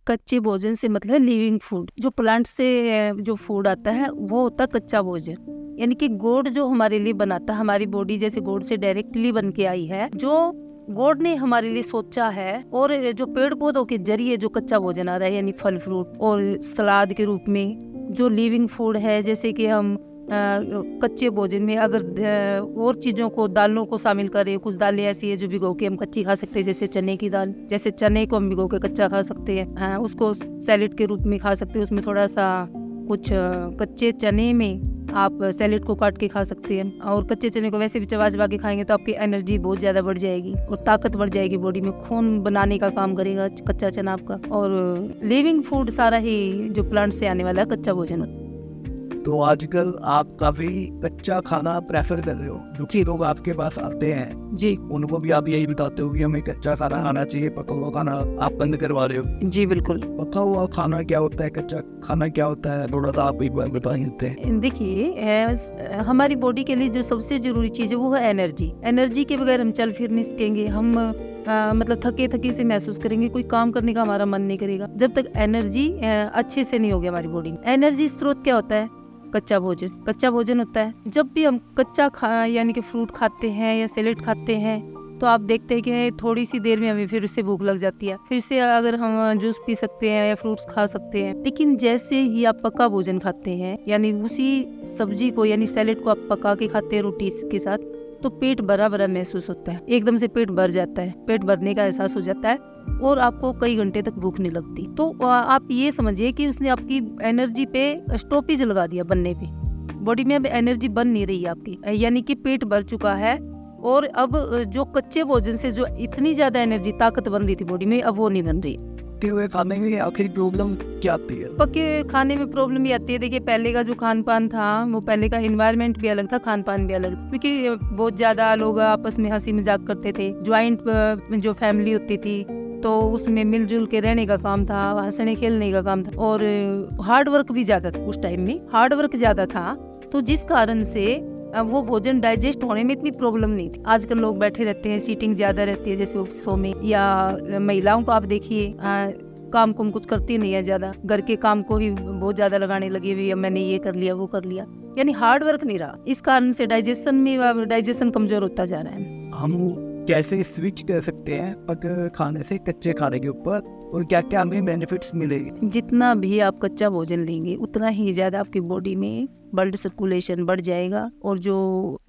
कच्चे भोजन से मतलब लिविंग फूड। जो प्लांट से जो फूड आता है वो होता है कच्चा भोजन। यानी कि गॉड जो हमारे लिए बनाता है, हमारी बॉडी जैसे गॉड से डायरेक्टली बन के आई है, जो गॉड ने हमारे लिए सोचा है। और जो पेड़ पौधों के जरिए जो कच्चा भोजन आ रहा है, यानी फल फ्रूट और सलाद के रूप में जो लिविंग फूड है, जैसे कि हम कच्चे भोजन में अगर और चीज़ों को, दालों को शामिल करें, कुछ दालें ऐसी है जो भिगो के हम कच्ची खा सकते हैं, जैसे चने की दाल। जैसे चने को हम भिगो के कच्चा खा सकते हैं, उसको सैलेड के रूप में खा सकते हैं। उसमें थोड़ा सा कुछ कच्चे चने में आप सैलेड को काट के खा सकते हैं। और कच्चे चने को वैसे भी चबा चबा के खाएंगे तो आपकी एनर्जी बहुत ज़्यादा बढ़ जाएगी और ताकत बढ़ जाएगी बॉडी में, खून बनाने का काम करेगा कच्चा चना आपका। और लिविंग फूड सारा ही जो प्लांट से आने वाला कच्चा भोजन होता है। तो आजकल आप काफी कच्चा खाना प्रेफर कर रहे हो, जो कि लोग आपके पास आते हैं जी, उनको भी आप यही बताते हो कि हमें कच्चा खाना खाना चाहिए, पका हुआ खाना आप बंद करवा रहे हो। जी बिल्कुल। पका हुआ खाना क्या होता है, कच्चा खाना क्या होता है, थोड़ा सा आप एक बार बता सकते हैं? देखिए, हमारी बॉडी के लिए जो सबसे जरूरी चीज है वो है एनर्जी। एनर्जी के बगैर हम चल फिर नहीं सकेंगे। हम मतलब थके थके से महसूस करेंगे, कोई काम करने का हमारा मन नहीं करेगा जब तक एनर्जी अच्छे से नहीं होगी हमारी बॉडी में। एनर्जी स्रोत क्या होता है? कच्चा भोजन। कच्चा भोजन होता है जब भी हम कच्चा यानी कि फ्रूट खाते हैं या सैलेड खाते हैं, तो आप देखते हैं कि थोड़ी सी देर में हमें फिर से भूख लग जाती है। फिर से अगर हम जूस पी सकते हैं या फ्रूट्स खा सकते हैं। लेकिन जैसे ही आप पका भोजन खाते हैं, यानी उसी सब्जी को यानी सैलेड को आप पका के खाते हैं रोटी के साथ, तो पेट भरा भरा महसूस होता है, एकदम से पेट भर जाता है, पेट भरने का एहसास हो जाता है और आपको कई घंटे तक भूख नहीं लगती। तो आप ये समझिए कि उसने आपकी एनर्जी पे स्टॉपेज लगा दिया बनने पे। बॉडी में अब एनर्जी बन नहीं रही है आपकी, यानी कि पेट भर चुका है। और अब जो कच्चे भोजन से जो इतनी ज्यादा एनर्जी, ताकत बन रही थी बॉडी में, अब वो नहीं बन रही। पके हुए खाने में आखिर प्रॉब्लम क्या आती है? पके खाने में प्रॉब्लम ये आती है, देखिए पहले का जो खान पान था, वो पहले का एनवायरनमेंट भी अलग था, खान पान भी अलग, क्योंकि बहुत ज्यादा लोग आपस में हंसी मजाक करते थे। ज्वाइंट जो फैमिली होती थी तो उसमें मिलजुल के रहने का काम था, हंसने खेलने का काम था। और हार्ड वर्क भी ज्यादा था उस टाइम में, हार्ड वर्क ज्यादा था, तो जिस कारण से वो भोजन डाइजेस्ट होने में इतनी प्रॉब्लम नहीं थी। आजकल लोग बैठे रहते हैं, सीटिंग ज्यादा रहती है जैसे ऑफिसों में, या महिलाओं को आप देखिए काम कुम कुछ करती नहीं है, ज्यादा घर के काम को ही बहुत ज्यादा लगाने लगी हुई है, मैंने ये कर लिया वो कर लिया, यानी हार्ड वर्क नहीं रहा। इस कारण से डाइजेशन कमजोर होता जा रहा है। हम कैसे स्विच कर सकते हैं पके खाने से कच्चे खाने के ऊपर, और क्या क्या हमें बेनिफिट्स मिलेंगे? जितना भी आप कच्चा भोजन लेंगे उतना ही ज्यादा आपकी बॉडी में ब्लड सर्कुलेशन बढ़ जाएगा और जो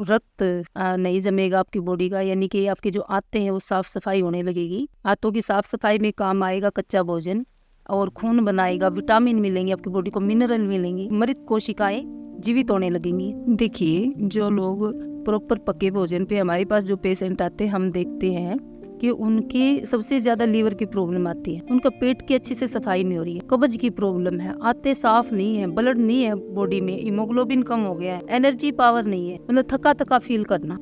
रक्त नहीं जमेगा आपकी बॉडी का, यानी कि आपके जो आंतें हैं वो साफ सफाई होने लगेगी। आंतों की साफ सफाई में काम आएगा कच्चा भोजन, और खून बनाएगा, विटामिन मिलेंगे आपकी बॉडी को, मिनरल मिलेंगे, मृत कोशिकाएं जीवित होने लगेंगी। देखिए, जो लोग प्रॉपर पके भोजन पे हमारे पास जो पेशेंट आते हैं, हम देखते हैं कि उनकी सबसे ज्यादा लीवर की प्रॉब्लम आती है, उनका पेट की अच्छे से सफाई नहीं हो रही है, कब्ज की प्रॉब्लम है, आंतें साफ नहीं है, ब्लड नहीं है बॉडी में, हीमोग्लोबिन कम हो गया है, एनर्जी पावर नहीं है, मतलब थका थका फील करना,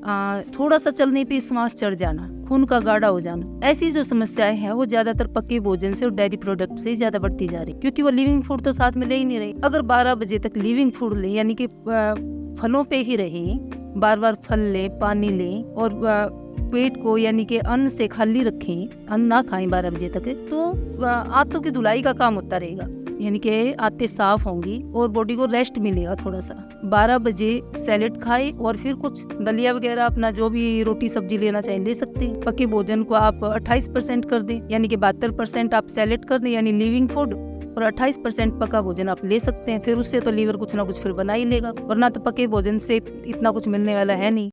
थोड़ा सा चलने पे श्वास चढ़ जाना, खून का गाढ़ा हो जाना, ऐसी जो समस्याएं हैं वो ज्यादातर पके भोजन से और डेयरी प्रोडक्ट से ज्यादा बढ़ती जा रही, क्योंकि वो लिविंग फूड तो साथ में ले ही नहीं रही। अगर 12 बजे तक लिविंग फूड ले, यानी कि फलों पे ही रहे, बार बार फल ले, पानी ले, और पेट को यानी कि अन्न से खाली रखें, अन्न ना खाएं 12 बजे तक, तो आंतों की धुलाई का काम होता रहेगा, यानी कि आंतें साफ होंगी और बॉडी को रेस्ट मिलेगा थोड़ा सा। 12 बजे सैलेड खाएं और फिर कुछ दलिया वगैरह, अपना जो भी रोटी सब्जी लेना चाहें ले सकते हैं। पके भोजन को आप 28% कर दें, यानी कि 72% आप सैलेड कर दें यानी लिविंग फूड, और 28% पका भोजन आप ले सकते हैं। फिर उससे तो लीवर कुछ ना कुछ फिर बना ही लेगा, वरना तो पके भोजन से इतना कुछ मिलने वाला है नहीं।